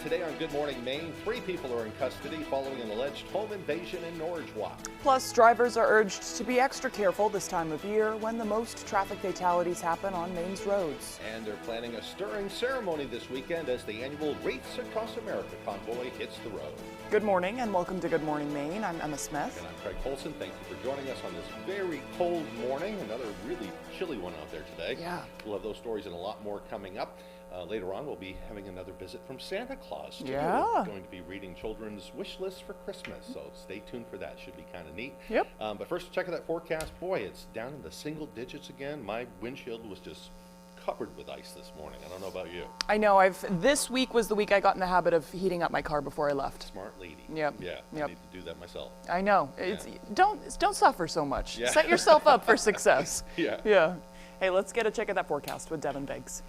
today on Good Morning Maine, 3 people are in custody following an alleged home invasion in Norridgewock. Plus, drivers are urged to be extra careful this time of year when the most traffic fatalities happen on Maine's roads. And they're planning a stirring ceremony this weekend as the annual Wreaths Across America convoy hits the road. Good morning and welcome to Good Morning Maine. I'm Emma Smith. And I'm Craig Colson. Thank you for joining us on this very cold morning. Another really chilly one out there today. Yeah. We'll have those stories and a lot more coming up. Later on, we'll be having another visit from Santa Claus, too. Yeah. We're going to be reading children's wish lists for Christmas, so stay tuned for that. Should be kind of neat. Yep. But first, check out that forecast. Boy, it's down in the single digits again. My windshield was just covered with ice this morning. I don't know about you. I know. This week was the week I got in the habit of heating up my car before I left. Smart lady. Yep. Yeah. Yep. I need to do that myself. I know. Yeah. Don't suffer so much. Yeah. Set yourself up for success. Yeah. Yeah. Hey, let's get a check at that forecast with Devin Biggs.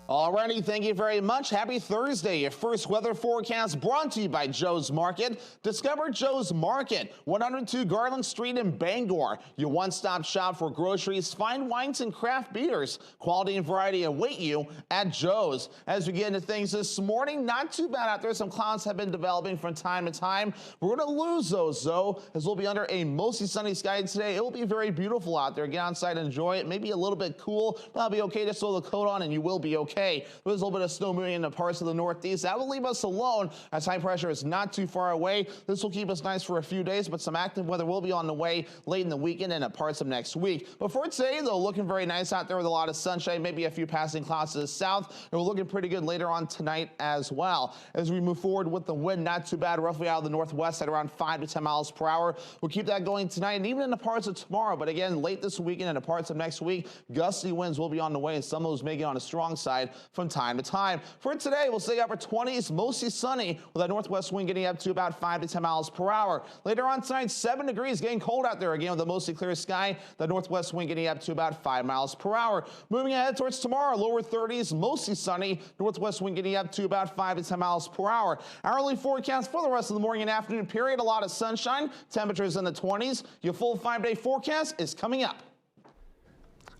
Alrighty, thank you very much. Happy Thursday. Your first weather forecast brought to you by Joe's Market. Discover Joe's Market, 102 Garland Street in Bangor. Your one-stop shop for groceries, fine wines, and craft beers. Quality and variety await you at Joe's. As we get into things this morning, not too bad out there. Some clouds have been developing from time to time. We're going to lose those, though, as we'll be under a mostly sunny sky today. It will be very beautiful out there. Get outside and enjoy it. Maybe a little bit cool, but that'll be okay. Just throw the coat on and you will be okay. There's a little bit of snow moving into parts of the Northeast. That will leave us alone as high pressure is not too far away. This will keep us nice for a few days, but some active weather will be on the way late in the weekend and at parts of next week. But for today, though, looking very nice out there with a lot of sunshine, maybe a few passing clouds to the south. And we're looking pretty good later on tonight as well. As we move forward with the wind, not too bad, roughly out of the northwest at around 5 to 10 miles per hour. We'll keep that going tonight and even in the parts of tomorrow. But again, late this weekend and the parts of next week, gusty winds will be on the way, and some of those may get on the strong side from time to time. For today, we'll stay upper 20s, mostly sunny, with that northwest wind getting up to about 5 to 10 miles per hour. Later on tonight, 7 degrees, getting cold out there again with a mostly clear sky. The northwest wind getting up to about 5 miles per hour. Moving ahead towards tomorrow, lower 30s, mostly sunny. Northwest wind getting up to about 5 to 10 miles per hour. Hourly forecast for the rest of the morning and afternoon period, a lot of sunshine, temperatures in the 20s. Your full 5-day forecast is coming up.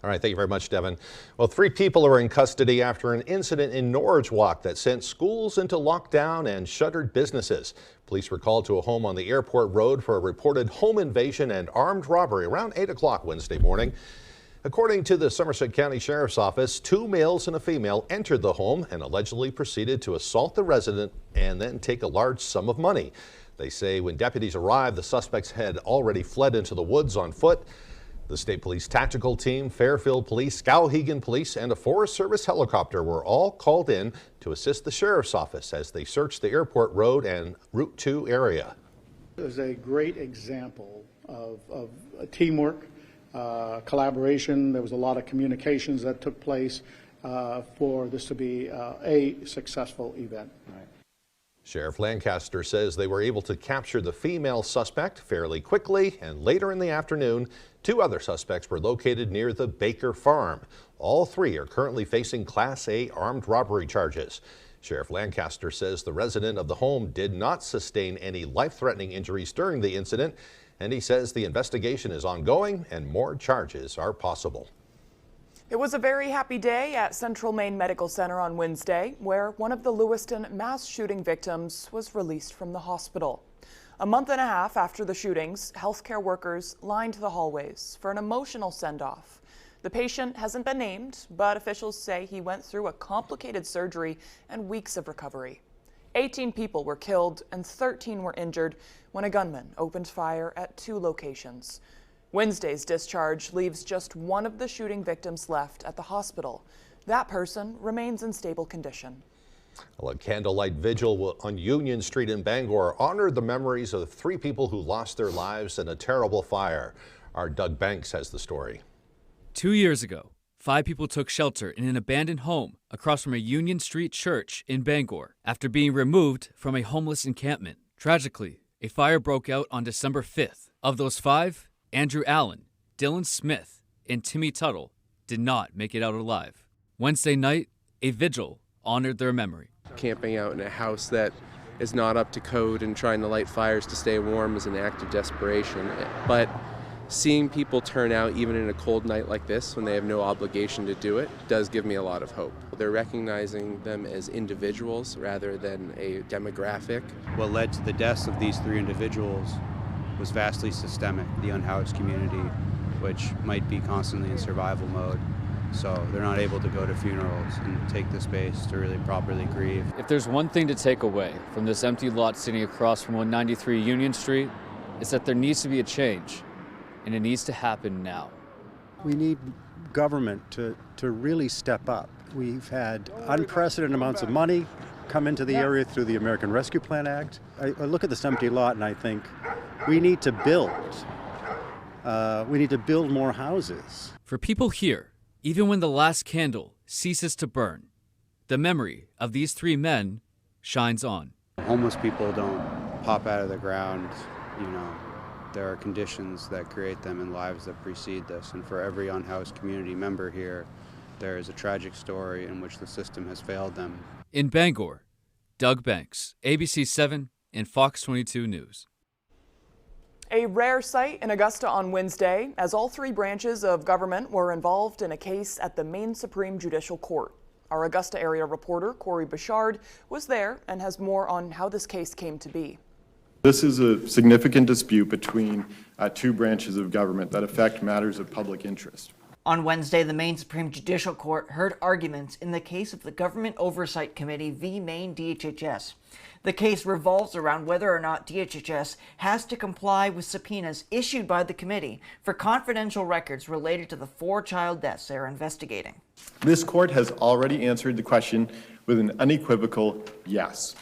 All right, thank you very much, Devin. Well, 3 people are in custody after an incident in Norridgewock that sent schools into lockdown and shuttered businesses. Police were called to a home on the airport road for a reported home invasion and armed robbery around 8 o'clock Wednesday morning. According to the Somerset County Sheriff's Office, 2 males and a female entered the home and allegedly proceeded to assault the resident and then take a large sum of money. They say when deputies arrived, the suspects had already fled into the woods on foot. The State Police Tactical Team, Fairfield Police, Skowhegan Police, and a Forest Service helicopter were all called in to assist the Sheriff's Office as they searched the airport road and Route 2 area. It was a great example of teamwork, collaboration. There was a lot of communications that took place for this to be a successful event. Sheriff Lancaster says they were able to capture the female suspect fairly quickly, and later in the afternoon, 2 other suspects were located near the Baker farm. All 3 are currently facing Class A armed robbery charges. Sheriff Lancaster says the resident of the home did not sustain any life-threatening injuries during the incident, and he says the investigation is ongoing and more charges are possible. It was a very happy day at Central Maine Medical Center on Wednesday, where one of the Lewiston mass shooting victims was released from the hospital. A month and a half after the shootings, healthcare workers lined the hallways for an emotional send-off. The patient hasn't been named, but officials say he went through a complicated surgery and weeks of recovery. 18 people were killed and 13 were injured when a gunman opened fire at 2 locations. Wednesday's discharge leaves just one of the shooting victims left at the hospital. That person remains in stable condition. Well, a candlelight vigil on Union Street in Bangor honored the memories of 3 people who lost their lives in a terrible fire. Our Doug Banks has the story. 2 years ago, 5 people took shelter in an abandoned home across from a Union Street church in Bangor after being removed from a homeless encampment. Tragically, a fire broke out on December 5th. Of those 5, Andrew Allen, Dylan Smith, and Timmy Tuttle did not make it out alive. Wednesday night, a vigil honored their memory. Camping out in a house that is not up to code and trying to light fires to stay warm is an act of desperation. But seeing people turn out even in a cold night like this when they have no obligation to do it does give me a lot of hope. They're recognizing them as individuals rather than a demographic. What led to the deaths of these 3 individuals was vastly systemic. The unhoused community, which might be constantly in survival mode, so they're not able to go to funerals and take the space to really properly grieve. If there's one thing to take away from this empty lot sitting across from 193 Union Street, it's that there needs to be a change, and it needs to happen now. We need government to really step up. We've had unprecedented amounts of money come into the area through the American Rescue Plan Act. I look at this empty lot and I think we need to build. We need to build more houses. For people here, even when the last candle ceases to burn, the memory of these 3 men shines on. Homeless people don't pop out of the ground, There are conditions that create them in lives that precede this, and for every unhoused community member here, there is a tragic story in which the system has failed them. In Bangor, Doug Banks, ABC 7 and Fox 22 News. A rare sight in Augusta on Wednesday, as all 3 branches of government were involved in a case at the Maine Supreme Judicial Court. Our Augusta area reporter, Corey Bouchard, was there and has more on how this case came to be. This is a significant dispute between 2 branches of government that affect matters of public interest. On Wednesday, the Maine Supreme Judicial Court heard arguments in the case of the Government Oversight Committee v. Maine DHHS. The case revolves around whether or not DHHS has to comply with subpoenas issued by the committee for confidential records related to the 4 child deaths they are investigating. This court has already answered the question with an unequivocal yes.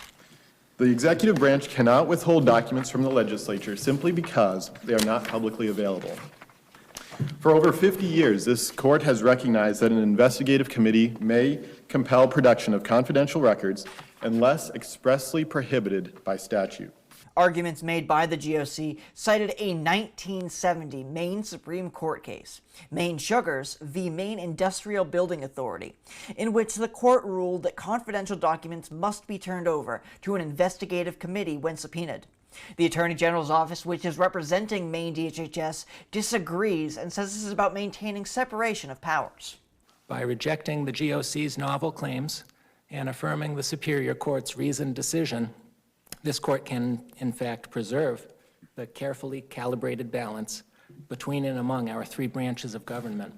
The executive branch cannot withhold documents from the legislature simply because they are not publicly available. For over 50 years, this court has recognized that an investigative committee may compel production of confidential records unless expressly prohibited by statute. Arguments made by the GOC cited a 1970 Maine Supreme Court case, Maine Sugars v. Maine Industrial Building Authority, in which the court ruled that confidential documents must be turned over to an investigative committee when subpoenaed. The Attorney General's office, which is representing Maine DHHS, disagrees and says this is about maintaining separation of powers. By rejecting the GOC's novel claims and affirming the Superior Court's reasoned decision, this court can, in fact, preserve the carefully calibrated balance between and among our 3 branches of government.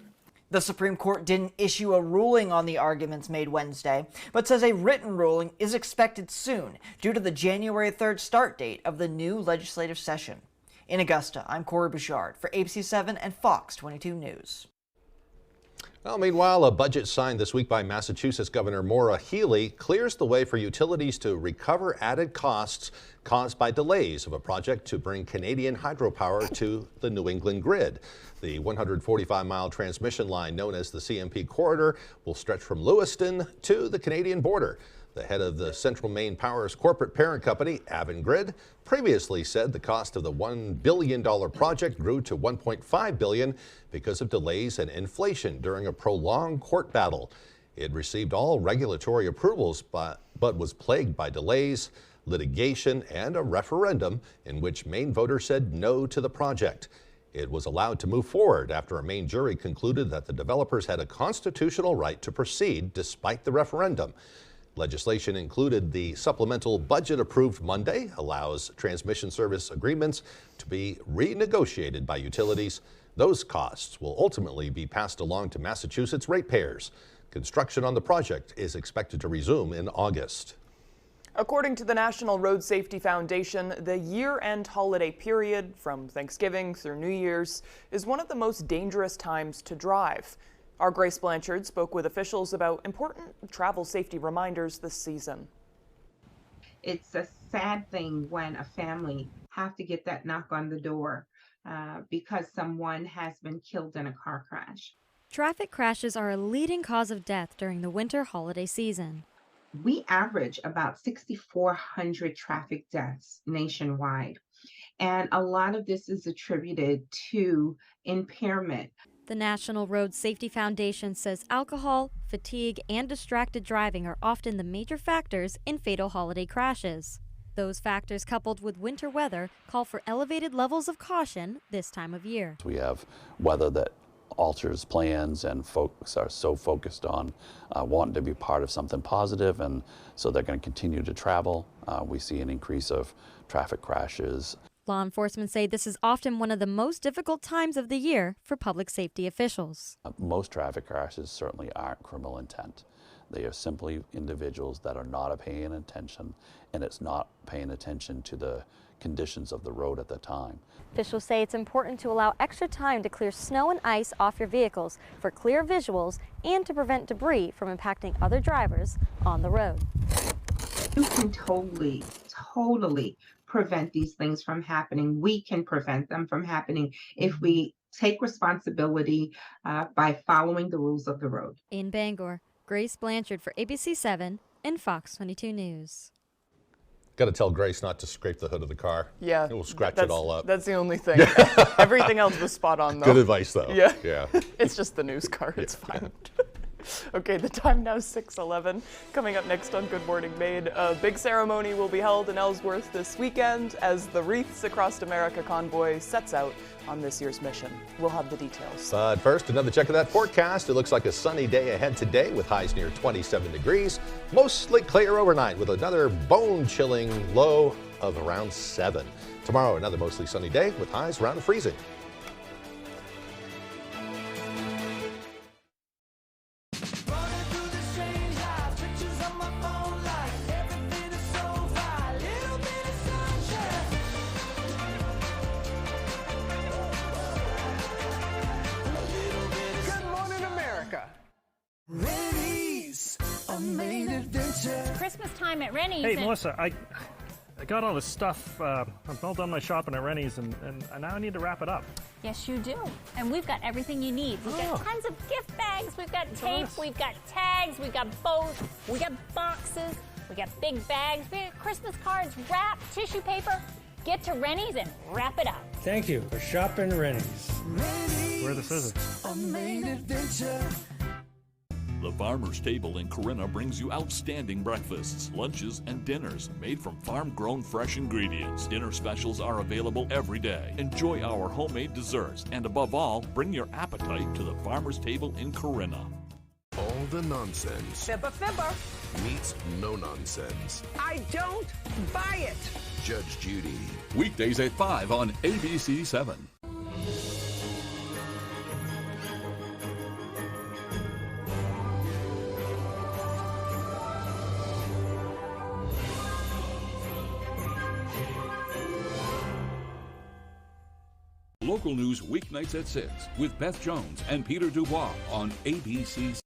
The Supreme Court didn't issue a ruling on the arguments made Wednesday, but says a written ruling is expected soon due to the January 3rd start date of the new legislative session. In Augusta, I'm Corey Bouchard for ABC 7 and Fox 22 News. Well, meanwhile, a budget signed this week by Massachusetts Governor Maura Healey clears the way for utilities to recover added costs caused by delays of a project to bring Canadian hydropower to the New England grid. The 145-mile transmission line known as the CMP Corridor will stretch from Lewiston to the Canadian border. The head of the Central Maine Power's corporate parent company, Avangrid, previously said the cost of the $1 billion project grew to $1.5 billion because of delays and inflation during a prolonged court battle. It received all regulatory approvals but was plagued by delays, litigation, and a referendum in which Maine voters said no to the project. It was allowed to move forward after a Maine jury concluded that the developers had a constitutional right to proceed despite the referendum. Legislation included the supplemental budget approved Monday, allows transmission service agreements to be renegotiated by utilities. Those costs will ultimately be passed along to Massachusetts ratepayers. Construction on the project is expected to resume in August. According to the National Road Safety Foundation, the year-end holiday period from Thanksgiving through New Year's is one of the most dangerous times to drive. Our Grace Blanchard spoke with officials about important travel safety reminders this season. It's a sad thing when a family have to get that knock on the door because someone has been killed in a car crash. Traffic crashes are a leading cause of death during the winter holiday season. We average about 6,400 traffic deaths nationwide, and a lot of this is attributed to impairment. The National Road Safety Foundation says alcohol, fatigue, and distracted driving are often the major factors in fatal holiday crashes. Those factors, coupled with winter weather, call for elevated levels of caution this time of year. We have weather that alters plans, and folks are so focused on wanting to be part of something positive, and so they're going to continue to travel. We see an increase of traffic crashes. Law enforcement say this is often one of the most difficult times of the year for public safety officials. Most traffic crashes certainly aren't criminal intent. They are simply individuals that are not paying attention, and it's not paying attention to the conditions of the road at the time. Officials say it's important to allow extra time to clear snow and ice off your vehicles for clear visuals and to prevent debris from impacting other drivers on the road. You can totally prevent these things from happening. We can prevent them from happening if we take responsibility by following the rules of the road. In Bangor, Grace Blanchard for ABC7 and Fox 22 News. Got to tell Grace not to scrape the hood of the car. Yeah. It will scratch it all up. That's the only thing. Everything else was spot on, though. Good advice, though. Yeah. Yeah. It's just the news car. It's fine. Okay, the time now is 6:11. Coming up next on Good Morning Maine, a big ceremony will be held in Ellsworth this weekend as the Wreaths Across America convoy sets out on this year's mission. We'll have the details. But first, another check of that forecast. It looks like a sunny day ahead today with highs near 27 degrees. Mostly clear overnight with another bone-chilling low of around 7. Tomorrow, another mostly sunny day with highs around freezing. Christmas time at Rennie's. Hey, Melissa, I got all this stuff. I've all done my shopping at Rennie's, and now I need to wrap it up. Yes, you do. And we've got everything you need. We've got tons of gift bags. We've got tape. We've got tags. We've got bows. We got boxes. We got big bags. We got Christmas cards, wrap, tissue paper. Get to Rennie's and wrap it up. Thank you for shopping Rennie's. Where are the scissors? A Maine adventure. The Farmer's Table in Corinna brings you outstanding breakfasts, lunches, and dinners made from farm-grown fresh ingredients. Dinner specials are available every day. Enjoy our homemade desserts, and above all, bring your appetite to the Farmer's Table in Corinna. All the nonsense Fibber. meets no nonsense. I don't buy it. Judge Judy. Weekdays at 5 on ABC7. Local news weeknights at 6 with Beth Jones and Peter Dubois on ABC.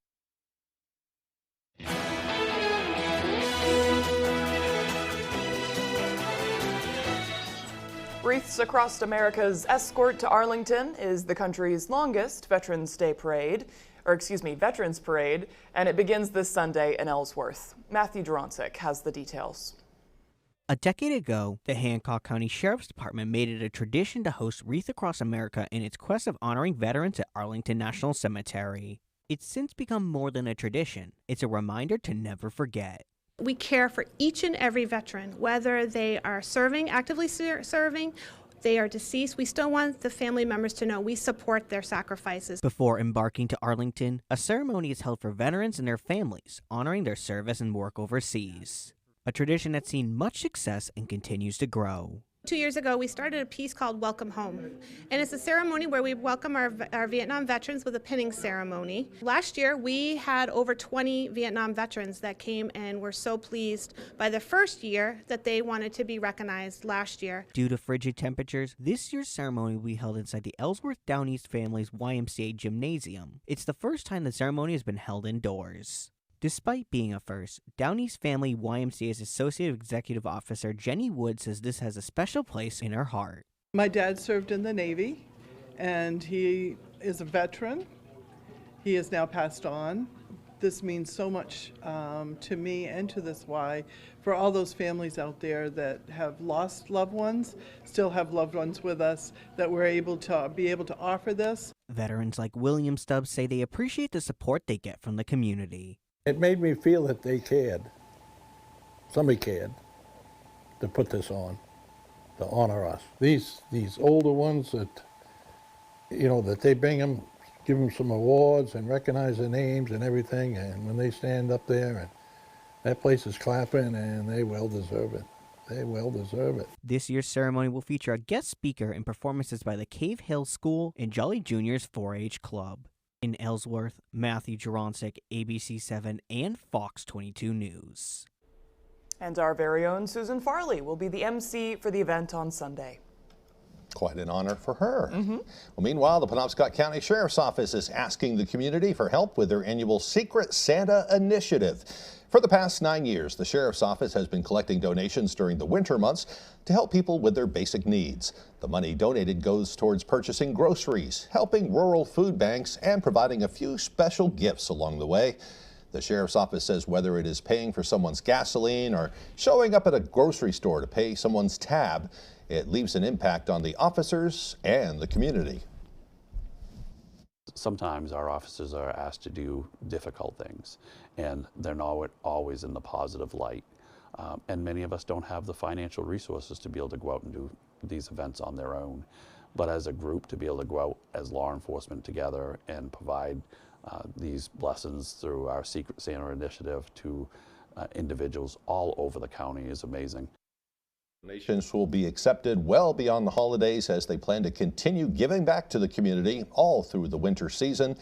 Wreaths Across America's escort to Arlington is the country's longest Veterans Parade, and it begins this Sunday in Ellsworth. Matthew Duroncic has the details. A decade ago, the Hancock County Sheriff's Department made it a tradition to host Wreath Across America in its quest of honoring veterans at Arlington National Cemetery. It's since become more than a tradition. It's a reminder to never forget. We care for each and every veteran, whether they are serving, actively serving, they are deceased. We still want the family members to know we support their sacrifices. Before embarking to Arlington, a ceremony is held for veterans and their families, honoring their service and work overseas. A tradition that's seen much success and continues to grow. 2 years ago, we started a piece called Welcome Home. And it's a ceremony where we welcome our Vietnam veterans with a pinning ceremony. Last year, we had over 20 Vietnam veterans that came and were so pleased by the first year that they wanted to be recognized last year. Due to frigid temperatures, this year's ceremony will be held inside the Ellsworth Down East family's YMCA gymnasium. It's the first time the ceremony has been held indoors. Despite being a first, Down East Family YMCA's Associate Executive Officer Jenny Wood says this has a special place in her heart. My dad served in the Navy, and he is a veteran. He has now passed on. This means so much to me and to this Y, for all those families out there that have lost loved ones, still have loved ones with us, that we're able to offer this. Veterans like William Stubbs say they appreciate the support they get from the community. It made me feel that they cared. Somebody cared. to put this on, to honor us. These older ones that, that they bring them, give them some awards and recognize their names and everything, and when they stand up there, and that place is clapping, and they well deserve it. They well deserve it. This year's ceremony will feature a guest speaker and performances by the Cave Hill School and Jolly Juniors 4-H Club. In Ellsworth, Matthew Juronsik, ABC7 and Fox 22 News. And our very own Susan Farley will be the MC for the event on Sunday. Quite an honor for her. Well, meanwhile, the Penobscot County Sheriff's Office is asking the community for help with their annual Secret Santa initiative. For the past 9 years, the Sheriff's Office has been collecting donations during the winter months to help people with their basic needs. The money donated goes towards purchasing groceries, helping rural food banks, and providing a few special gifts along the way. The Sheriff's Office says whether it is paying for someone's gasoline or showing up at a grocery store to pay someone's tab, it leaves an impact on the officers and the community. Sometimes our officers are asked to do difficult things, and they're not always in the positive light. And many of us don't have the financial resources to be able to go out and do these events on their own. But as a group, to be able to go out as law enforcement together and provide these blessings through our Secret Santa initiative to individuals all over the county is amazing. Donations will be accepted well beyond the holidays as they plan to continue giving back to the community all through the winter season.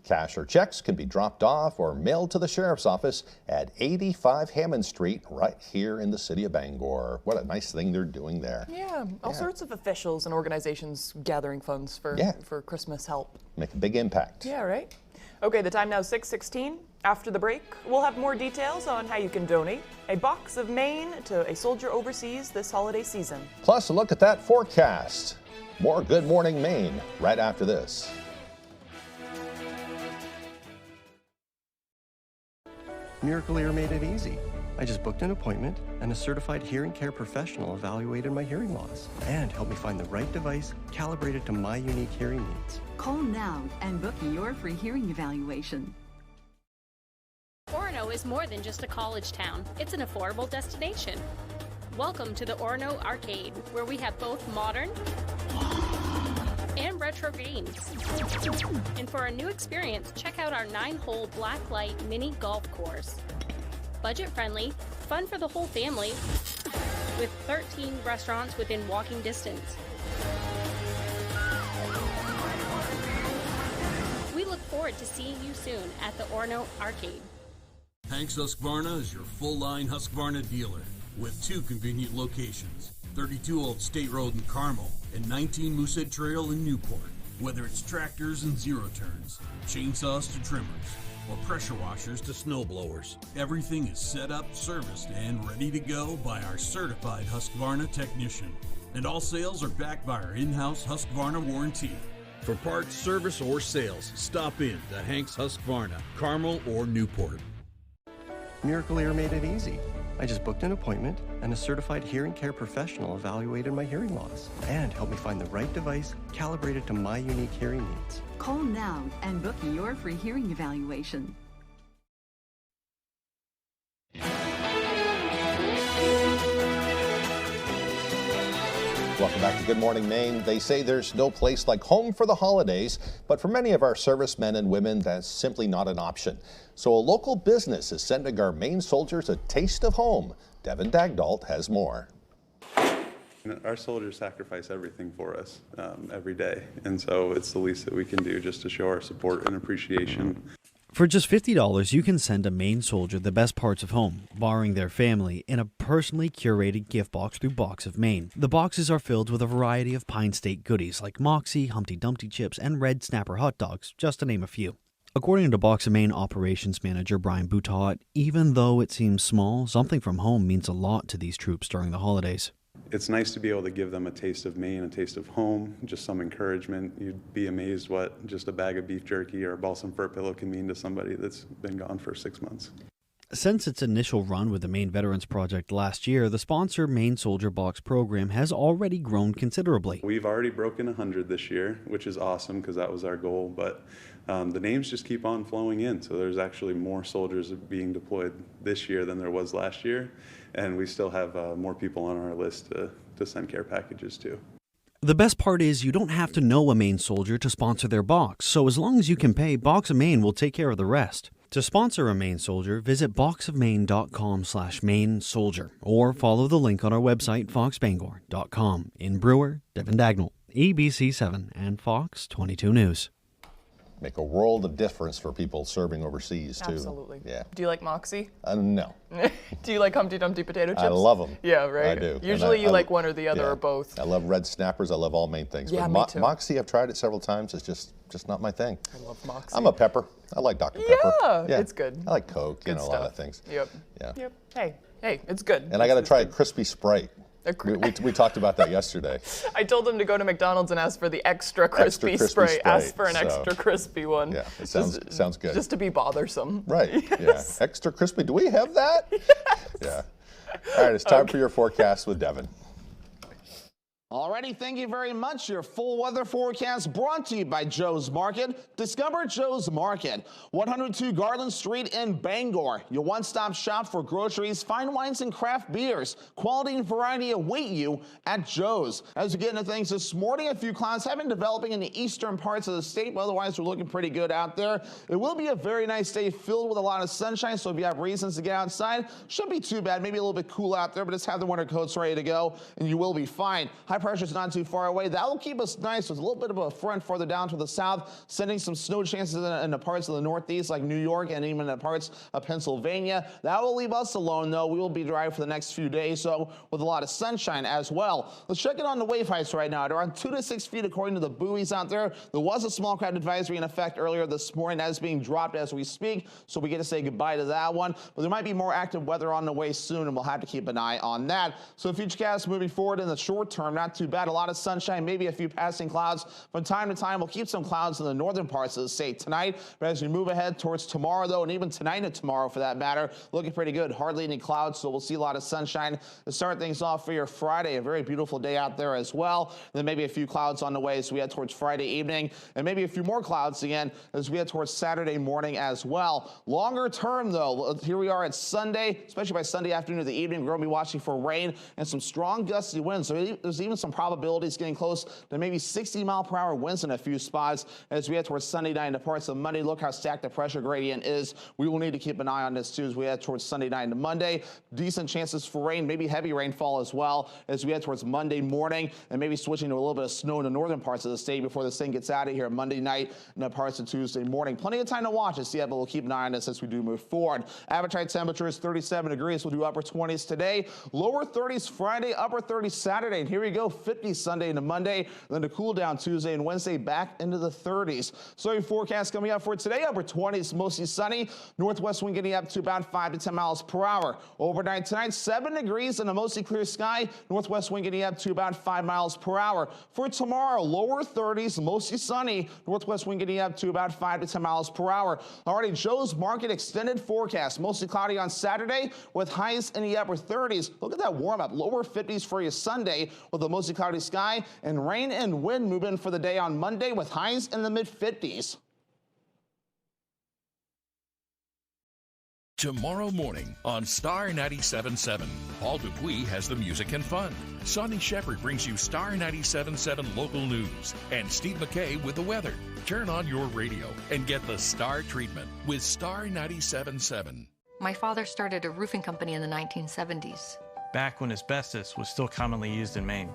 Cash or checks can be dropped off or mailed to the Sheriff's Office at 85 Hammond Street right here in the city of Bangor. What a nice thing they're doing there. Yeah, all sorts of officials and organizations gathering funds for Christmas help. Make a big impact. Yeah, right? Okay, the time now is 6:16. After the break, we'll have more details on how you can donate a box of Maine to a soldier overseas this holiday season. Plus, a look at that forecast. More Good Morning Maine right after this. Miracle Ear made it easy. I just booked an appointment, and a certified hearing care professional evaluated my hearing loss and helped me find the right device calibrated to my unique hearing needs. Call now and book your free hearing evaluation. Orono is more than just a college town. It's an affordable destination. Welcome to the Orono Arcade, where we have both modern and retro games. And for a new experience, check out our 9-hole blacklight mini golf course. Budget-friendly, fun for the whole family, with 13 restaurants within walking distance. We look forward to seeing you soon at the Orono Arcade. Hanks Husqvarna is your full-line Husqvarna dealer with 2 convenient locations, 32 Old State Road in Carmel and 19 Moosehead Trail in Newport. Whether it's tractors and zero-turns, chainsaws to trimmers, or pressure washers to snow blowers, everything is set up, serviced, and ready to go by our certified Husqvarna technician. And all sales are backed by our in-house Husqvarna warranty. For parts, service, or sales, stop in to Hanks Husqvarna, Carmel or Newport. Miracle Ear made it easy. I just booked an appointment, and a certified hearing care professional evaluated my hearing loss and helped me find the right device calibrated to my unique hearing needs. Call now and book your free hearing evaluation. Welcome back to Good Morning Maine. They say there's no place like home for the holidays, but for many of our servicemen and women, that's simply not an option. So a local business is sending our Maine soldiers a taste of home. Devin Dagdault has more. Our soldiers sacrifice everything for us every day, and so it's the least that we can do just to show our support and appreciation. For just $50, you can send a Maine soldier the best parts of home, borrowing their family, in a personally curated gift box through Box of Maine. The boxes are filled with a variety of Pine State goodies like Moxie, Humpty Dumpty chips, and Red Snapper hot dogs, just to name a few. According to Box of Maine operations manager Brian Boutot, even though it seems small, something from home means a lot to these troops during the holidays. It's nice to be able to give them a taste of Maine, a taste of home, just some encouragement. You'd be amazed what just a bag of beef jerky or a balsam fir pillow can mean to somebody that's been gone for 6 months. Since its initial run with the Maine Veterans Project last year, the sponsor Maine Soldier Box program has already grown considerably. We've already broken 100 this year, which is awesome because that was our goal, but the names just keep on flowing in. So there's actually more soldiers being deployed this year than there was last year, and we still have more people on our list to send care packages to. The best part is you don't have to know a Maine soldier to sponsor their box, so as long as you can pay, Box of Maine will take care of the rest. To sponsor a Maine soldier, visit boxofmaine.com/Maine soldier or follow the link on our website, foxbangor.com. In Brewer, Devin Dagnall, ABC7 and Fox 22 News. Make a world of difference for people serving overseas, too. Absolutely. Yeah. Do you like Moxie? No. Do you like Humpty Dumpty potato chips? I love them. Yeah, right? I do. Usually you like one or the other yeah. or both. I love red snappers. I love all Maine things. Yeah, but me too. Moxie, I've tried it several times. It's just not my thing. I love Moxie. I'm a pepper. I like Dr. Pepper. Yeah, it's good. I like Coke, Good a lot stuff. of things. Yep. Yeah. Yep. Hey, it's good. And I got to try a crispy Sprite. We talked about that yesterday. I told him to go to McDonald's and ask for the extra crispy Sprite. Ask for an extra crispy one. Yeah, it sounds good. Just to be bothersome. Right. Yes. Yeah. Extra crispy. Do we have that? Yes. Yeah. All right, it's time for your forecast with Devin. Alrighty, thank you very much. Your full weather forecast brought to you by Joe's Market. Discover Joe's Market, 102 Garland Street in Bangor. Your one-stop shop for groceries, fine wines, and craft beers. Quality and variety await you at Joe's. As we get into things this morning, a few clouds have been developing in the eastern parts of the state, but otherwise we're looking pretty good out there. It will be a very nice day filled with a lot of sunshine, so if you have reasons to get outside, shouldn't be too bad. Maybe a little bit cool out there, but just have the winter coats ready to go, and you will be fine. High pressure is not too far away. That will keep us nice. There's a little bit of a front further down to the south, sending some snow chances in the parts of the northeast like New York and even in parts of Pennsylvania. That will leave us alone, though. We will be dry for the next few days, so with a lot of sunshine as well. Let's check it on the wave heights right now. They're around 2 to 6 feet according to the buoys out there. There was a small craft advisory in effect earlier this morning. That is being dropped as we speak, so we get to say goodbye to that one. But there might be more active weather on the way soon, and we'll have to keep an eye on that. So futurecast moving forward in the short term, not too bad. A lot of sunshine, maybe a few passing clouds. From time to time, we'll keep some clouds in the northern parts of the state tonight. But as we move ahead towards tomorrow, though, and even tonight and tomorrow for that matter, looking pretty good. Hardly any clouds, so we'll see a lot of sunshine to start things off for your Friday. A very beautiful day out there as well. Then maybe a few clouds on the way as we head towards Friday evening, and maybe a few more clouds again as we head towards Saturday morning as well. Longer term, though, here we are at Sunday, especially by Sunday afternoon or the evening. We're going to be watching for rain and some strong gusty winds. So there's even some probabilities getting close to maybe 60-mile-per-hour winds in a few spots as we head towards Sunday night into parts of Monday. Look how stacked the pressure gradient is. We will need to keep an eye on this too as we head towards Sunday night into Monday. Decent chances for rain, maybe heavy rainfall as well as we head towards Monday morning, and maybe switching to a little bit of snow in the northern parts of the state before this thing gets out of here Monday night and the parts of Tuesday morning. Plenty of time to watch and see, but we'll keep an eye on this as we do move forward. Average temperatures 37 degrees. We'll do upper 20s today, lower 30s Friday, upper 30s Saturday, and here we go, 50 Sunday into Monday, then to cool down Tuesday and Wednesday back into the 30s. So your forecast coming up for today, upper 20s, mostly sunny. Northwest wind getting up to about 5 to 10 miles per hour. Overnight tonight, 7 degrees and a mostly clear sky. Northwest wind getting up to about 5 miles per hour. For tomorrow, lower 30s, mostly sunny. Northwest wind getting up to about 5 to 10 miles per hour. Already Joe's Market extended forecast, mostly cloudy on Saturday with highs in the upper 30s. Look at that warm up, lower 50s for your Sunday with a mostly cloudy sky, and rain and wind move in for the day on Monday with highs in the mid-50s. Tomorrow morning on Star 97.7, Paul Dupuis has the music and fun. Sonny Shepard brings you Star 97.7 local news, and Steve McKay with the weather. Turn on your radio and get the Star treatment with Star 97.7. My father started a roofing company in the 1970s. Back when asbestos was still commonly used in Maine.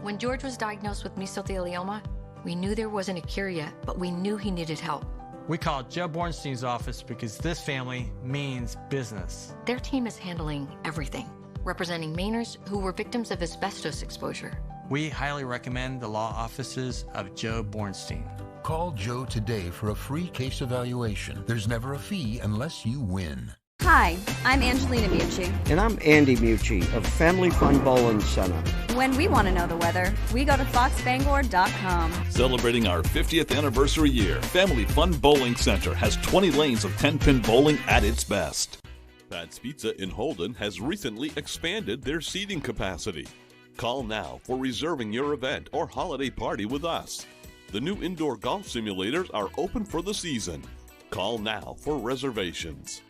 When George was diagnosed with mesothelioma, we knew there wasn't a cure yet, but we knew he needed help. We called Joe Bornstein's office because this family means business. Their team is handling everything, representing Mainers who were victims of asbestos exposure. We highly recommend the law offices of Joe Bornstein. Call Joe today for a free case evaluation. There's never a fee unless you win. Hi, I'm Angelina Mucci. And I'm Andy Mucci of Family Fun Bowling Center. When we want to know the weather, we go to foxbangor.com. Celebrating our 50th anniversary year, Family Fun Bowling Center has 20 lanes of 10-pin bowling at its best. Pat's Pizza in Holden has recently expanded their seating capacity. Call now for reserving your event or holiday party with us. The new indoor golf simulators are open for the season. Call now for reservations.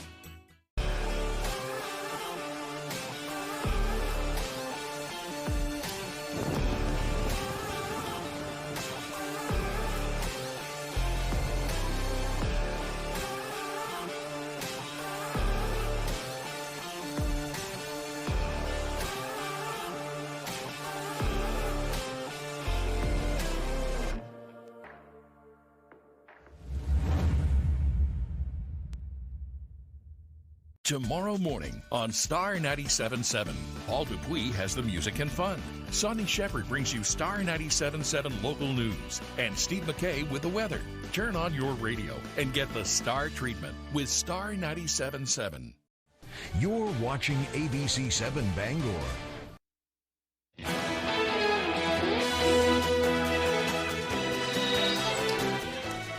Tomorrow morning on Star 97.7, Paul Dupuis has the music and fun. Sonny Shepard brings you Star 97.7 local news. And Steve McKay with the weather. Turn on your radio and get the Star treatment with Star 97.7. You're watching ABC 7 Bangor.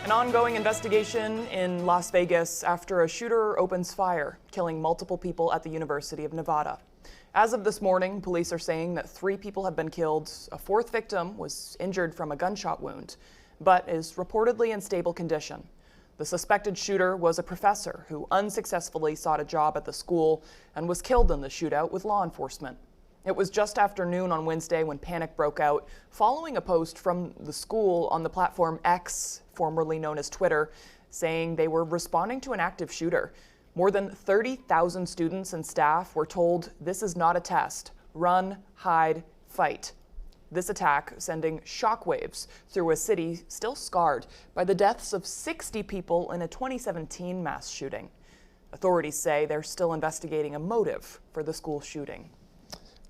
An ongoing investigation in Las Vegas after a shooter opens fire, killing multiple people at the University of Nevada. As of this morning, police are saying that 3 people have been killed. A 4th victim was injured from a gunshot wound, but is reportedly in stable condition. The suspected shooter was a professor who unsuccessfully sought a job at the school and was killed in the shootout with law enforcement. It was just after noon on Wednesday when panic broke out following a post from the school on the platform X, formerly known as Twitter, saying they were responding to an active shooter. More than 30,000 students and staff were told this is not a test. Run, hide, fight. This attack sending shockwaves through a city still scarred by the deaths of 60 people in a 2017 mass shooting. Authorities say they're still investigating a motive for the school shooting.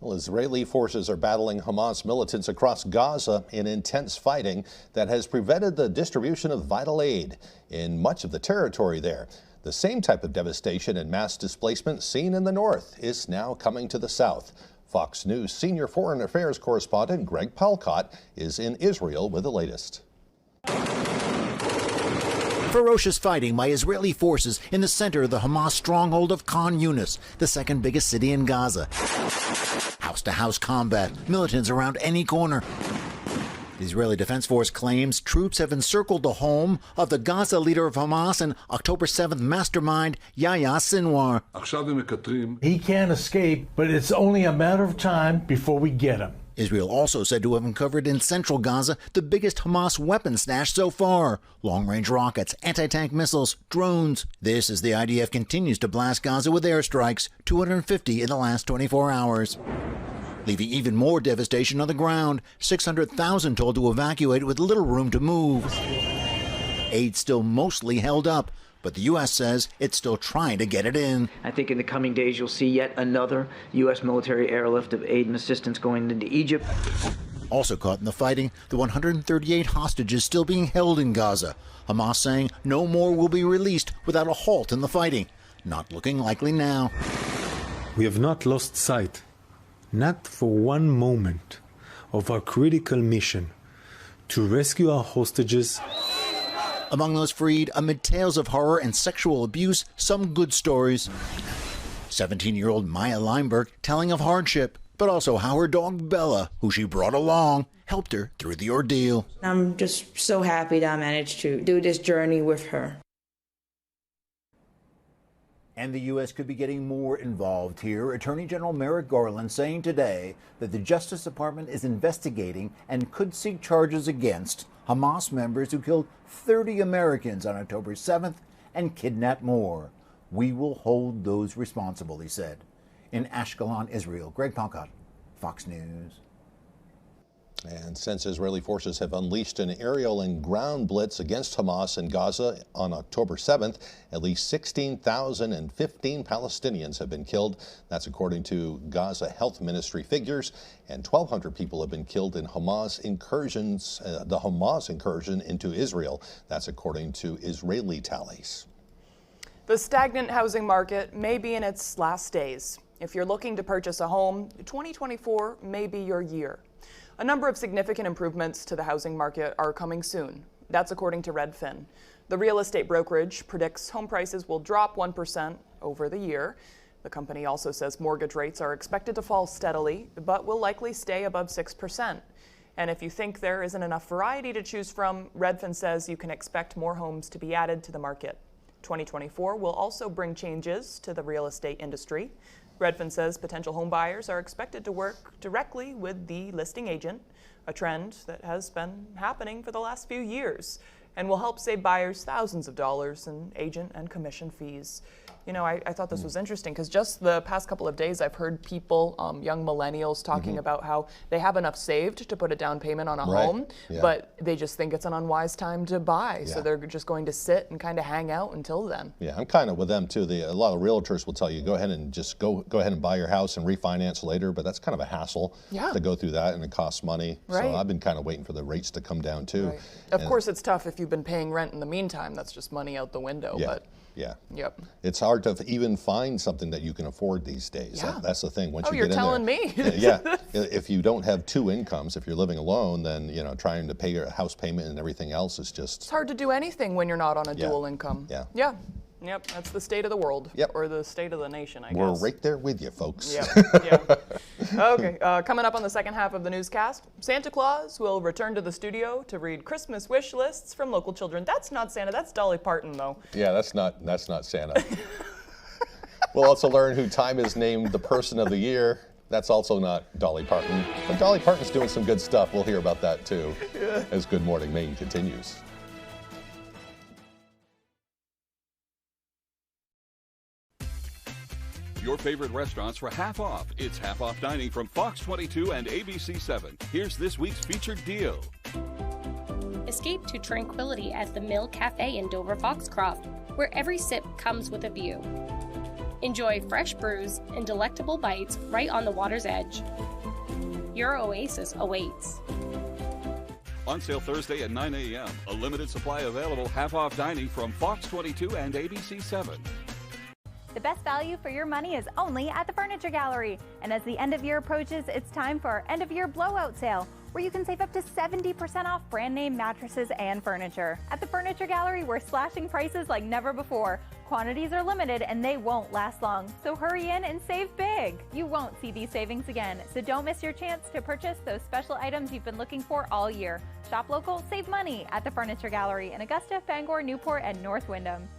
Well, Israeli forces are battling Hamas militants across Gaza in intense fighting that has prevented the distribution of vital aid in much of the territory there. The same type of devastation and mass displacement seen in the north is now coming to the south. Fox News senior foreign affairs correspondent Greg Palcott is in Israel with the latest. Ferocious fighting by Israeli forces in the center of the Hamas stronghold of Khan Yunis, the second biggest city in Gaza. House-to-house combat, militants around any corner. The Israeli Defense Force claims troops have encircled the home of the Gaza leader of Hamas and October 7th mastermind Yahya Sinwar. He can't escape, but it's only a matter of time before we get him. Israel also said to have uncovered in central Gaza the biggest Hamas weapon stash so far. Long-range rockets, anti-tank missiles, drones. This as the IDF continues to blast Gaza with airstrikes, 250 in the last 24 hours. Leaving even more devastation on the ground, 600,000 told to evacuate with little room to move. Aid still mostly held up, but the U.S. says it's still trying to get it in. I think in the coming days you'll see yet another U.S. military airlift of aid and assistance going into Egypt. Also caught in the fighting, the 138 hostages still being held in Gaza. Hamas saying no more will be released without a halt in the fighting. Not looking likely now. We have not lost sight, not for one moment, of our critical mission to rescue our hostages. Among those freed, amid tales of horror and sexual abuse, some good stories. 17-year-old Maya Leinberg telling of hardship, but also how her dog Bella, who she brought along, helped her through the ordeal. I'm just so happy that I managed to do this journey with her. And the U.S. could be getting more involved here. Attorney General Merrick Garland saying today that the Justice Department is investigating and could seek charges against Hamas members who killed 30 Americans on October 7th and kidnapped more. We will hold those responsible, he said. In Ashkelon, Israel, Greg Palcott, Fox News. And since Israeli forces have unleashed an aerial and ground blitz against Hamas in Gaza on October 7th, at least 16,015 Palestinians have been killed. That's according to Gaza Health Ministry figures. And 1,200 people have been killed in Hamas incursions, the Hamas incursion into Israel. That's according to Israeli tallies. The stagnant housing market may be in its last days. If you're looking to purchase a home, 2024 may be your year. A number of significant improvements to the housing market are coming soon. That's according to Redfin. The real estate brokerage predicts home prices will drop 1% over the year. The company also says mortgage rates are expected to fall steadily, but will likely stay above 6%. And if you think there isn't enough variety to choose from, Redfin says you can expect more homes to be added to the market. 2024 will also bring changes to the real estate industry. Redfin says potential home buyers are expected to work directly with the listing agent, a trend that has been happening for the last few years, and will help save buyers thousands of dollars in agent and commission fees. You know, I thought this was interesting because just the past couple of days I've heard people, young millennials, talking about how they have enough saved to put a down payment on a home, but they just think it's an unwise time to buy. So they're just going to sit and kind of hang out until then. Yeah, I'm kind of with them too. A lot of realtors will tell you, go ahead and just go ahead and buy your house and refinance later, but that's kind of a hassle to go through that, and it costs money. So I've been kind of waiting for the rates to come down too. Of course, it's tough if you've been paying rent in the meantime. That's just money out the window. But it's hard to even find something that you can afford these days. That's the thing. Once you you're get in telling there, me. If you don't have two incomes, if you're living alone, then trying to pay your house payment and everything else is just. It's hard to do anything when you're not on a dual income. Yep, that's the state of the world, or the state of the nation, I guess. We're right there with you, folks. Okay, coming up on the second half of the newscast, Santa Claus will return to the studio to read Christmas wish lists from local children. That's not Santa, that's Dolly Parton, though. Yeah, that's not Santa. We'll also learn who Time is named the Person of the Year. That's also not Dolly Parton. But Dolly Parton's doing some good stuff. We'll hear about that, too, as Good Morning Maine continues. Your favorite restaurants for half off. It's half off dining from Fox 22 and ABC 7. Here's this week's featured deal. Escape to tranquility at the Mill Cafe in Dover Foxcroft, where every sip comes with a view. Enjoy fresh brews and delectable bites right on the water's edge. Your oasis awaits. On sale Thursday at 9 a.m. A limited supply available half off dining from Fox 22 and ABC 7. The best value for your money is only at the Furniture Gallery. And as the end of year approaches, it's time for our end of year blowout sale, where you can save up to 70% off brand name mattresses and furniture. At the Furniture Gallery, we're slashing prices like never before. Quantities are limited and they won't last long. So hurry in and save big. You won't see these savings again, so don't miss your chance to purchase those special items you've been looking for all year. Shop local, save money at the Furniture Gallery in Augusta, Bangor, Newport, and North Windham.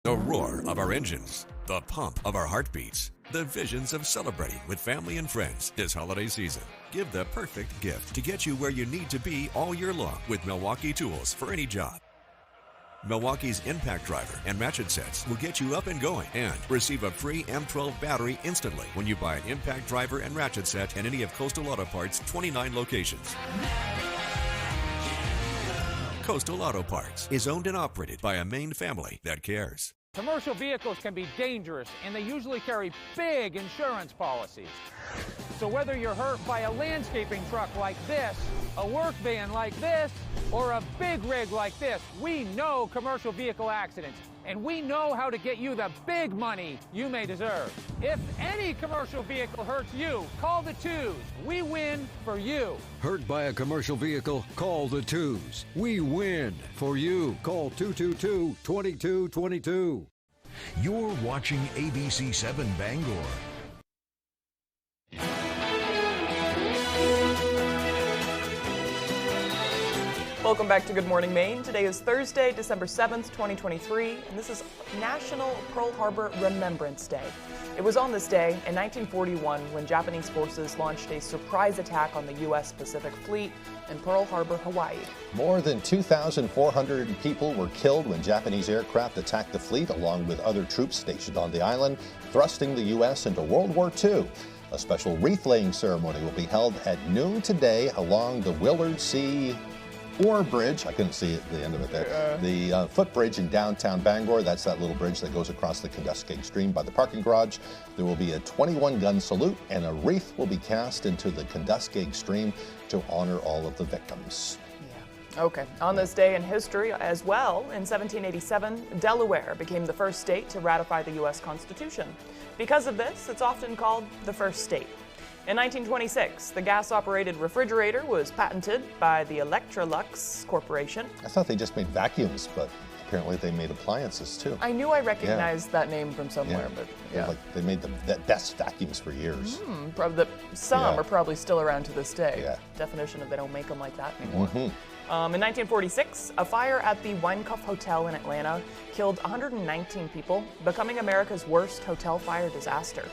The roar of our engines, the pump of our heartbeats, the visions of celebrating with family and friends this holiday season. Give the perfect gift to get you where you need to be all year long with Milwaukee tools for any job. Milwaukee's impact driver and ratchet sets will get you up and going, and receive a free M12 battery instantly when you buy an impact driver and ratchet set at any of Coastal Auto Parts' 29 locations. Coastal Auto Parts is owned and operated by a Maine family that cares. Commercial vehicles can be dangerous, and they usually carry big insurance policies. So whether you're hurt by a landscaping truck like this, a work van like this, or a big rig like this, we know commercial vehicle accidents, and we know how to get you the big money you may deserve. If any commercial vehicle hurts you, call the Twos. We win for you. Hurt by a commercial vehicle? Call the Twos. We win for you. Call 222-2222. You're watching ABC 7 Bangor. Welcome back to Good Morning Maine. Today is Thursday, December 7th, 2023, and this is National Pearl Harbor Remembrance Day. It was on this day in 1941 when Japanese forces launched a surprise attack on the U.S. Pacific Fleet in Pearl Harbor, Hawaii. More than 2,400 people were killed when Japanese aircraft attacked the fleet, along with other troops stationed on the island, thrusting the U.S. into World War II. A special wreath-laying ceremony will be held at noon today along the Willard C. Or bridge, I couldn't see the end of it there. The footbridge in downtown Bangor, that's that little bridge that goes across the Kenduskeag Stream by the parking garage. There will be a 21-gun salute, and a wreath will be cast into the Kenduskeag Stream to honor all of the victims. Okay, on this day in history as well, in 1787, Delaware became the first state to ratify the U.S. Constitution. Because of this, it's often called the first state. In 1926, the gas-operated refrigerator was patented by the Electrolux Corporation. I thought they just made vacuums, but apparently they made appliances too. I knew I recognized that name from somewhere, but yeah. They made the best vacuums for years. Some are probably still around to this day. Yeah. Definition of they don't make them like that anymore. Mm-hmm. In 1946, a fire at the Weinkauf Hotel in Atlanta killed 119 people, becoming America's worst hotel fire disaster.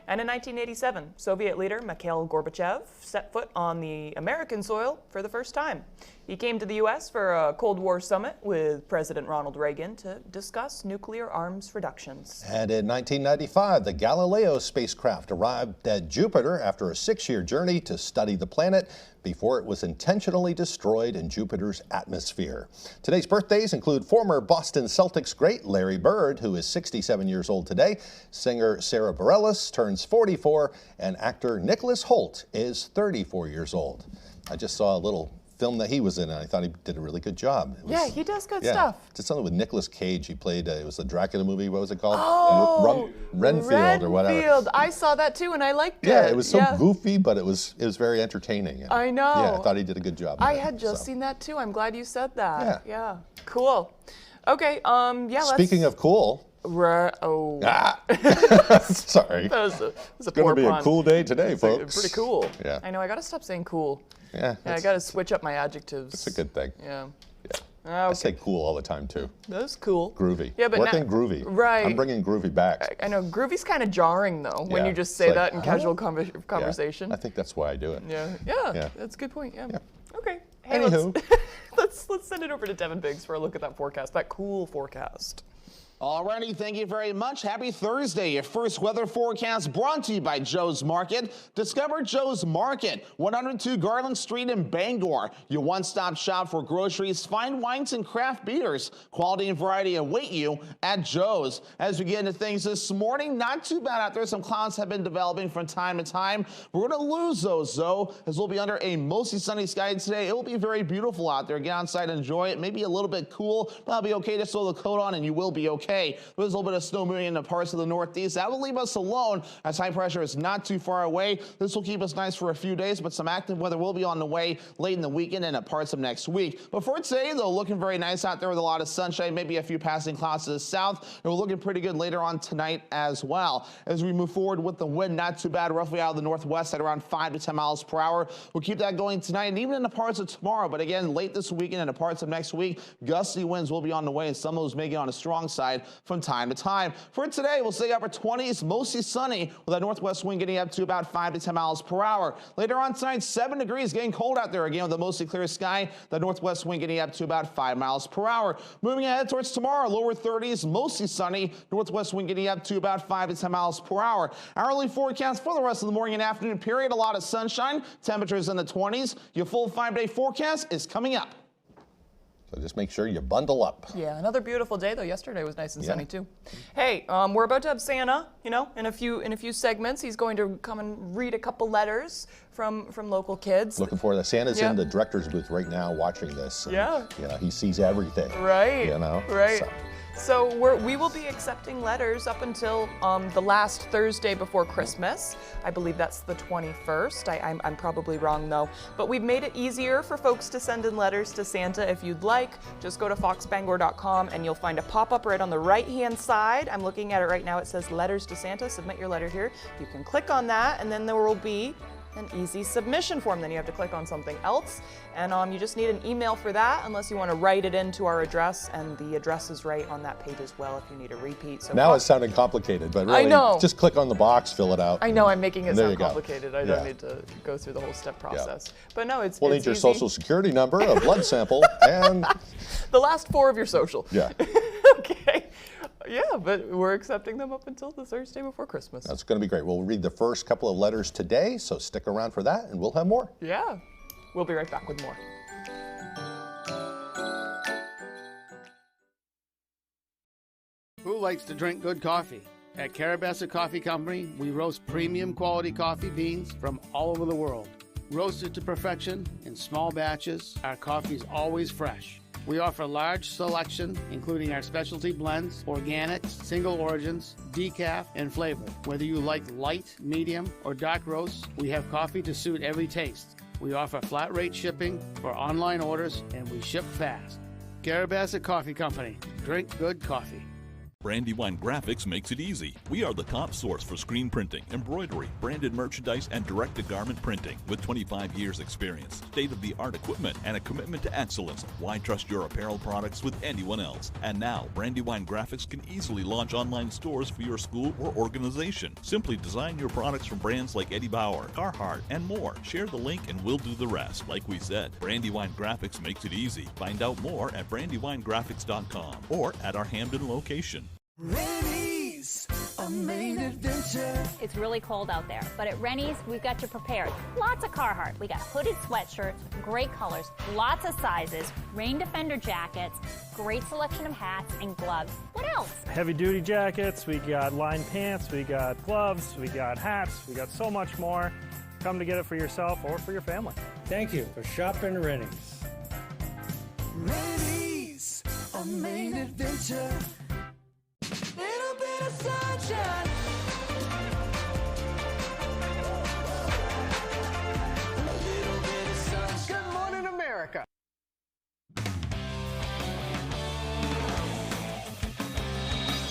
And in 1987, Soviet leader Mikhail Gorbachev set foot on the American soil for the first time. He came to the U.S. for a Cold War summit with President Ronald Reagan to discuss nuclear arms reductions. And in 1995, the Galileo spacecraft arrived at Jupiter after a 6-year journey to study the planet before it was intentionally destroyed in Jupiter's atmosphere. Today's birthdays include former Boston Celtics great Larry Bird, who is 67 years old today, singer Sarah Bareilles turns 44, and actor Nicholas Hoult is 34 years old. I just saw a little film that he was in, and I thought he did a really good job. Yeah, he does good stuff. Did something with Nicolas Cage. He played, it was the Dracula movie, what was it called? Oh, Renfield or whatever. I saw that too, and I liked it. Yeah, it was so goofy, but it was very entertaining. And, I know. Yeah, I thought he did a good job. I had just seen that too. I'm glad you said that. Yeah. Cool. Okay, Speaking of cool. Sorry. It's going to be a cool day today, folks. Pretty cool. Yeah. I know, I got to stop saying cool. Yeah, I got to switch up my adjectives. It's a good thing. Yeah. Okay. I say cool all the time, too. That's cool. Groovy. Yeah, but Working groovy. Right. I'm bringing groovy back. I know. Groovy's kind of jarring, though, when you just say that in casual conversation. Yeah, I think that's why I do it. Yeah. That's a good point. Yeah. Okay. Hey, Anywho. let's send it over to Devin Biggs for a look at that forecast, that cool forecast. Alrighty, thank you very much. Happy Thursday. Your first weather forecast brought to you by Joe's Market. Discover Joe's Market, 102 Garland Street in Bangor. Your one-stop shop for groceries, fine wines, and craft beers. Quality and variety await you at Joe's. As we get into things this morning, not too bad out there. Some clouds have been developing from time to time. We're going to lose those, though, as we'll be under a mostly sunny sky today. It will be very beautiful out there. Get outside and enjoy it. Maybe a little bit cool, but that'll be okay. Just throw the coat on and you will be okay. There's a little bit of snow moving into parts of the Northeast. That will leave us alone as high pressure is not too far away. This will keep us nice for a few days, but some active weather will be on the way late in the weekend and at parts of next week. But for today, though, looking very nice out there with a lot of sunshine, maybe a few passing clouds to the south. And we're looking pretty good later on tonight as well. As we move forward with the wind, not too bad, roughly out of the northwest at around 5 to 10 miles per hour. We'll keep that going tonight and even in the parts of tomorrow. But again, late this weekend and the parts of next week, gusty winds will be on the way, and some of those may get on the strong side from time to time. For today, we'll stay upper 20s, mostly sunny, with that northwest wind getting up to about 5 to 10 miles per hour. Later on tonight, 7 degrees, getting cold out there again with a mostly clear sky. The northwest wind getting up to about 5 miles per hour. Moving ahead towards tomorrow, lower 30s, mostly sunny, northwest wind getting up to about 5 to 10 miles per hour. Hourly forecast for the rest of the morning and afternoon period, a lot of sunshine, temperatures in the 20s. Your full 5-day forecast is coming up. So just make sure you bundle up. Yeah, another beautiful day though. Yesterday was nice and sunny too. Hey, we're about to have Santa, in a few segments. He's going to come and read a couple letters from local kids. Looking for that. Santa's in the director's booth right now watching this. And, he sees everything. Right. Right. So we will be accepting letters up until the last Thursday before Christmas. I believe that's the 21st. I'm probably wrong though. But we've made it easier for folks to send in letters to Santa if you'd like. Just go to foxbangor.com and you'll find a pop-up right on the right-hand side. I'm looking at it right now. It says Letters to Santa. Submit your letter here. You can click on that and then there will be an easy submission form. Then you have to click on something else, and you just need an email for that, unless you want to write it into our address, and the address is right on that page as well if you need a repeat. So now it's sounding complicated, but really, just click on the box, fill it out. I know I'm making it sound complicated. I don't need to go through the whole step process. But no, it's we'll need your social security number, a blood sample, and the last 4 of your social. Yeah. Okay. Yeah, but we're accepting them up until the Thursday before Christmas. That's going to be great. We'll read the first couple of letters today, so stick around for that, and we'll have more. Yeah. We'll be right back with more. Who likes to drink good coffee? At Carabassa Coffee Company, we roast premium quality coffee beans from all over the world. Roasted to perfection in small batches, our coffee is always fresh. We offer a large selection, including our specialty blends, organics, single origins, decaf, and flavor. Whether you like light, medium, or dark roasts, we have coffee to suit every taste. We offer flat rate shipping for online orders, and we ship fast. Carabassa Coffee Company. Drink good coffee. Brandywine Graphics makes it easy. We are the top source for screen printing, embroidery, branded merchandise, and direct-to-garment printing. With 25 years experience, state-of-the-art equipment, and a commitment to excellence, why trust your apparel products with anyone else? And now, Brandywine Graphics can easily launch online stores for your school or organization. Simply design your products from brands like Eddie Bauer, Carhartt, and more. Share the link and we'll do the rest. Like we said, Brandywine Graphics makes it easy. Find out more at brandywinegraphics.com or at our Hamden location. Rennie's, a Maine adventure. It's really cold out there, but at Rennie's, we've got you prepared. Lots of Carhartt. We got hooded sweatshirts, great colors, lots of sizes, rain defender jackets, great selection of hats and gloves. What else? Heavy duty jackets, we got lined pants, we got gloves, we got hats, we got so much more. Come to get it for yourself or for your family. Thank you for shopping Rennie's. Rennie's, a Maine adventure. Little bit of sunshine. A little bit of sunshine. Good morning, America.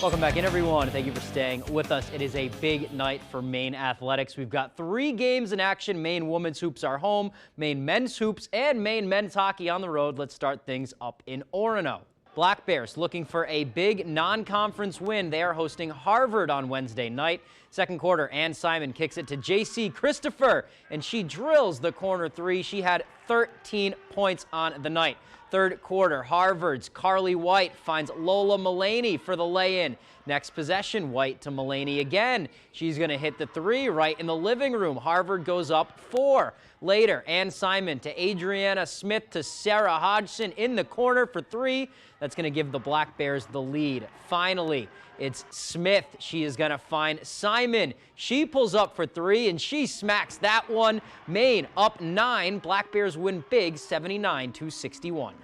Welcome back in, everyone. Thank you for staying with us. It is a big night for Maine athletics. We've got 3 games in action. Maine women's hoops are home, Maine men's hoops, and Maine men's hockey on the road. Let's start things up in Orono. Black Bears looking for a big non-conference win. They are hosting Harvard on Wednesday night. Second quarter, Ann Simon kicks it to J.C. Christopher, and she drills the corner 3. She had 13 points on the night. Third quarter, Harvard's Carly White finds Lola Mullaney for the lay-in. Next possession, White to Mullaney again. She's going to hit the 3 right in the living room. Harvard goes up 4. Later, Ann Simon to Adriana Smith to Sarah Hodgson in the corner for 3. That's going to give the Black Bears the lead. Finally, it's Smith. She is going to find Simon. She pulls up for 3, and she smacks that one. Maine up 9. Black Bears win big, 79-61.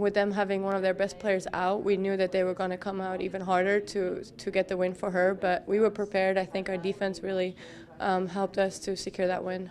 With them having one of their best players out, we knew that they were going to come out even harder to get the win for her, but we were prepared. I think our defense really helped us to secure that win.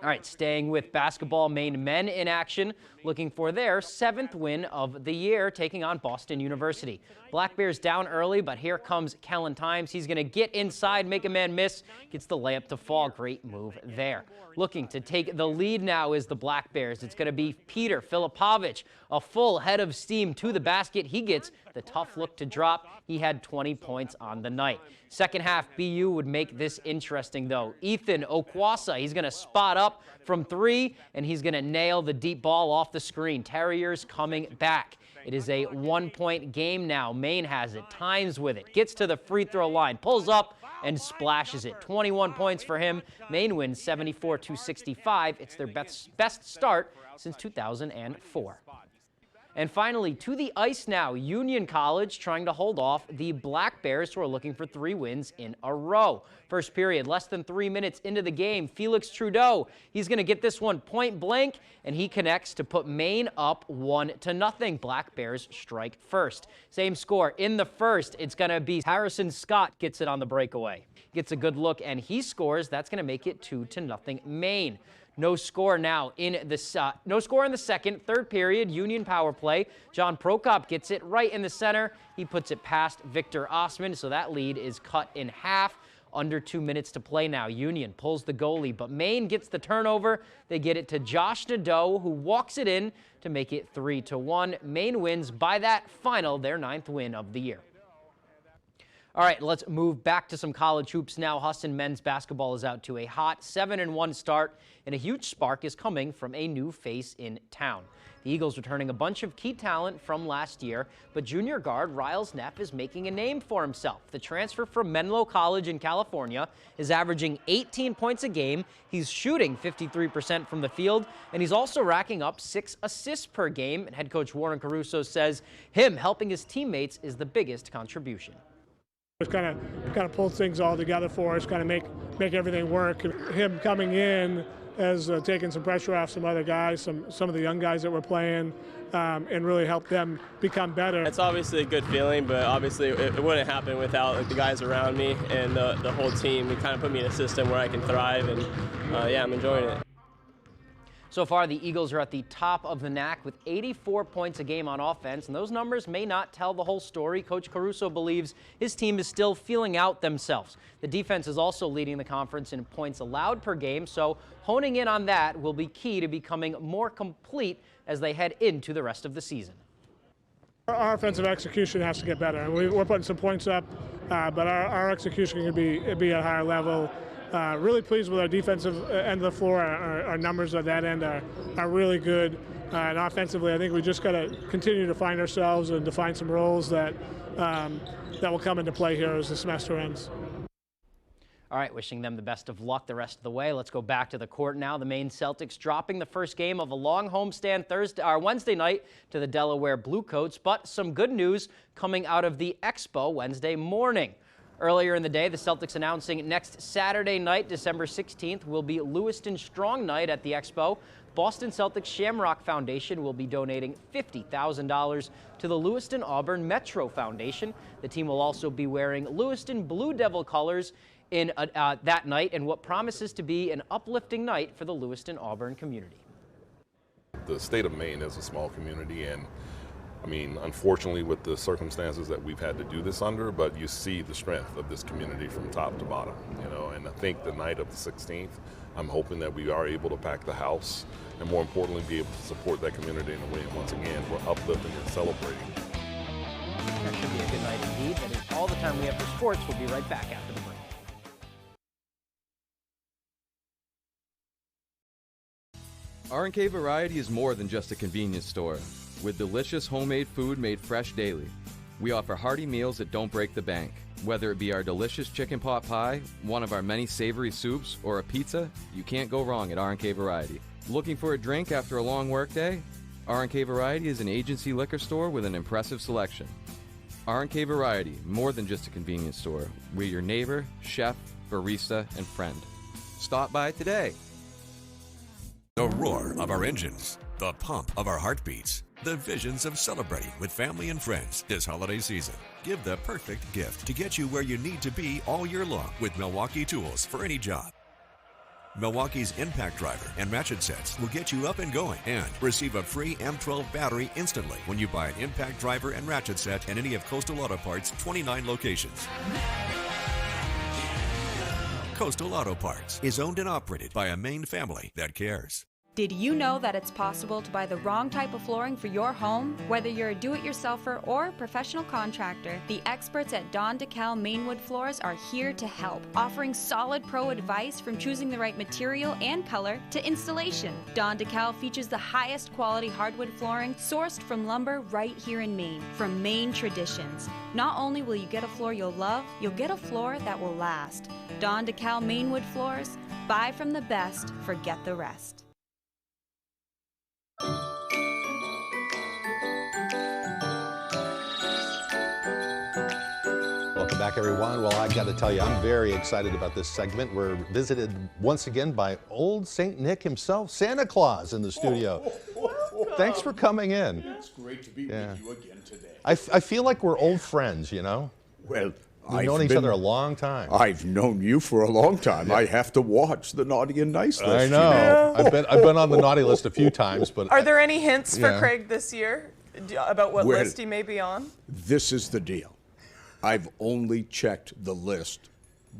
All right, staying with basketball, Maine men in action, looking for their 7th win of the year, taking on Boston University. Black Bears down early, but here comes Kellen Times. He's going to get inside, make a man miss, gets the layup to fall. Great move there. Looking to take the lead now is the Black Bears. It's going to be Peter Filipovich, a full head of steam to the basket. He gets the tough look to drop. He had 20 points on the night. Second half, BU would make this interesting, though. Ethan Okwasa, he's going to spot up from 3, and he's going to nail the deep ball off the screen. Terriers coming back. It is a 1-point game now. Maine has it, Times with it, gets to the free throw line, pulls up, and splashes it. 21 points for him. Maine wins 74-65. It's their best start since 2004. And finally, to the ice now. Union College trying to hold off the Black Bears, who are looking for 3 wins in a row. First period, less than 3 minutes into the game. Felix Trudeau, he's going to get this one point blank, and he connects to put Maine up 1-0. Black Bears strike first. Same score in the first. It's going to be Harrison Scott gets it on the breakaway. Gets a good look, and he scores. That's going to make it 2-0 Maine. No score now in the no score in the second. Third period, Union power play. John Prokop gets it right in the center. He puts it past Victor Osman, so that lead is cut in half. Under 2 minutes to play now. Union pulls the goalie, but Maine gets the turnover. They get it to Josh Nadeau, who walks it in to make it 3-1. Maine wins by that final, their 9th win of the year. All right, let's move back to some college hoops now. Husson men's basketball is out to a hot 7-1 start, and a huge spark is coming from a new face in town. The Eagles returning a bunch of key talent from last year, but junior guard Riles Neff is making a name for himself. The transfer from Menlo College in California is averaging 18 points a game. He's shooting 53% from the field, and he's also racking up 6 assists per game. And head coach Warren Caruso says him helping his teammates is the biggest contribution. It's kind of pulled things all together for us, kind of make everything work. Him coming in has taken some pressure off some other guys, some of the young guys that were playing, and really helped them become better. It's obviously a good feeling, but obviously it wouldn't happen without the guys around me and the whole team. It kind of put me in a system where I can thrive, and yeah, I'm enjoying it. So far, the Eagles are at the top of the NAC with 84 points a game on offense, and those numbers may not tell the whole story. Coach Caruso believes his team is still feeling out themselves. The defense is also leading the conference in points allowed per game, so honing in on that will be key to becoming more complete as they head into the rest of the season. Our offensive execution has to get better. And we're putting some points up, but our execution can be at a higher level. Really pleased with our defensive end of the floor. Our numbers at that end are really good. And offensively, I think we just got to continue to find ourselves and define some roles that will come into play here as the semester ends. All right, wishing them the best of luck the rest of the way. Let's go back to the court now. The Maine Celtics dropping the first game of a long homestand Wednesday night to the Delaware Bluecoats, but some good news coming out of the Expo Wednesday morning. Earlier in the day, the Celtics announcing next Saturday night, December 16th, will be Lewiston Strong Night at the Expo. Boston Celtics Shamrock Foundation will be donating $50,000 to the Lewiston Auburn Metro Foundation. The team will also be wearing Lewiston Blue Devil colors in that night, and what promises to be an uplifting night for the Lewiston Auburn community. The state of Maine is a small community, and I mean, unfortunately, with the circumstances that we've had to do this under, but you see the strength of this community from top to bottom, you know, and I think the night of the 16th, I'm hoping that we are able to pack the house and more importantly, be able to support that community in a way, once again, we're uplifting and celebrating. That should be a good night indeed. That is all the time we have for sports. We'll be right back after the break. R&K Variety is more than just a convenience store. With delicious homemade food made fresh daily, we offer hearty meals that don't break the bank. Whether it be our delicious chicken pot pie, one of our many savory soups, or a pizza, you can't go wrong at R&K Variety. Looking for a drink after a long workday? R&K Variety is an agency liquor store with an impressive selection. R&K Variety, more than just a convenience store. We're your neighbor, chef, barista, and friend. Stop by today. The roar of our engines, the pump of our heartbeats, the visions of celebrating with family and friends this holiday season. Give the perfect gift to get you where you need to be all year long with Milwaukee tools for any job. Milwaukee's impact driver and ratchet sets will get you up and going and receive a free M12 battery instantly when you buy an impact driver and ratchet set at any of Coastal Auto Parts' 29 locations. Coastal Auto Parts is owned and operated by a Maine family that cares. Did you know that it's possible to buy the wrong type of flooring for your home? Whether you're a do-it-yourselfer or professional contractor, the experts at Don DeKalb Mainwood Floors are here to help, offering solid pro advice from choosing the right material and color to installation. Don DeKalb features the highest quality hardwood flooring sourced from lumber right here in Maine, from Maine traditions. Not only will you get a floor you'll love, you'll get a floor that will last. Don DeKalb Mainwood Floors, buy from the best, forget the rest. Welcome back, everyone. Well, I got to tell you, I'm very excited about this segment. We're visited once again by old St. Nick himself, Santa Claus, in the studio. Thanks for coming in. It's great to be with you again today. I feel like we're old friends, you know? Well, we've known each other a long time. I've known you for a long time. I have to watch the naughty and nice list. I know. You know? I've been on the naughty list a few times, but are there any hints for Craig this year about what Well, list he may be on? This is the deal. I've only checked the list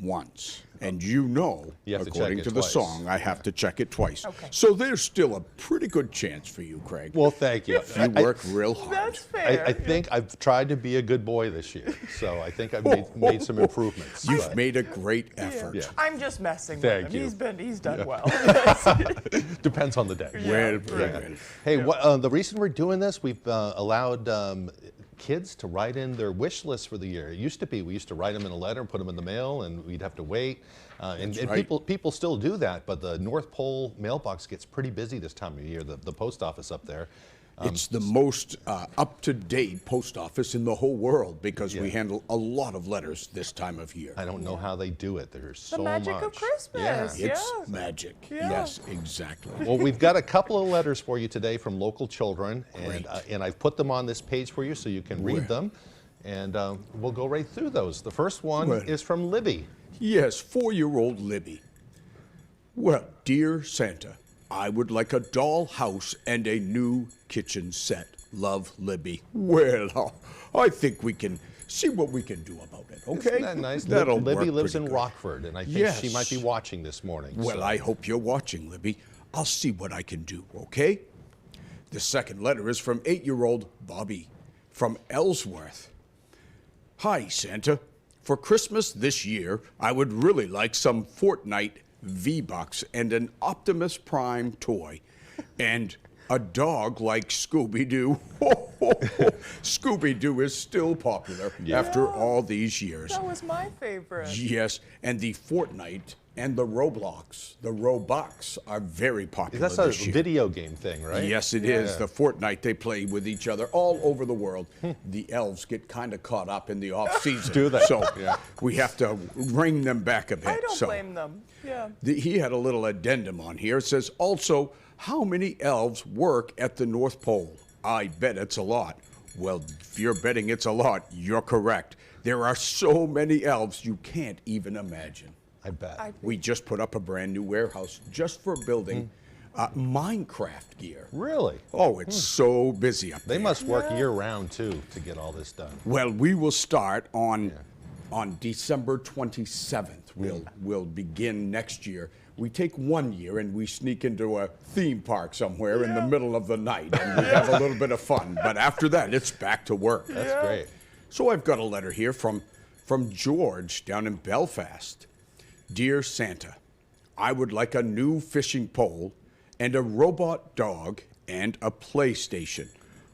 once. And you know, have to according check to it the twice. song, I have to check it twice. Okay. So there's still a pretty good chance for you, Craig. Well, thank you. If you work real hard. That's fair. I think I've tried to be a good boy this year, so I think I've made some improvements. You've made a great effort. Yeah. I'm just messing Thank with him. you. He's done well. Depends on the day. Well. Hey, the reason we're doing this, we've allowed kids to write in their wish list for the year. It used to be we used to write them in a letter and put them in the mail, and we'd have to wait. And right. people still do that, but the North Pole mailbox gets pretty busy this time of year. The post office up there. It's the most up-to-date post office in the whole world because we handle a lot of letters this time of year. I don't know how they do it. There's so The much. magic of Christmas. Yeah. It's magic. Yeah. Yes, exactly. Well, we've got a couple of letters for you today from local children, and I've put them on this page for you so you can read them, and we'll go right through those. The first one is from Libby. Yes, 4-year-old Libby. Well, dear Santa, I would like a doll house and a new kitchen set. Love, Libby. Well, I think we can see what we can do about it, okay? Isn't that nice? That'll Libby work lives pretty in good. Rockford, and I think Yes. she might be watching this morning. Well, so. I hope you're watching, Libby. I'll see what I can do, okay? The second letter is from 8-year-old Bobby from Ellsworth. Hi, Santa. For Christmas this year, I would really like some Fortnite V-Bucks and an Optimus Prime toy. And a dog like Scooby-Doo. Scooby-Oo is still popular after all these years. That was my favorite. Yes, and the Fortnite and the Roblox are very popular That's a this year. video game thing, right? Yes, it is. The Fortnite, they play with each other all over the world. The elves get kind of caught up in the off-season. Do they? So we have to ring them back a bit. I don't blame them. Yeah. He had a little addendum on here. It says, also, how many elves work at the North Pole? I bet it's a lot. Well, if you're betting it's a lot, you're correct. There are so many elves you can't even imagine. I bet. We just put up a brand new warehouse just for building Minecraft gear. Really? Oh, it's so busy up there. They must work year-round, too, to get all this done. Well, we will start on December 27th. We'll begin next year. We take 1 year and we sneak into a theme park somewhere in the middle of the night and we have a little bit of fun. But after that, it's back to work. That's great. So I've got a letter here from George down in Belfast. Dear Santa, I would like a new fishing pole and a robot dog and a PlayStation.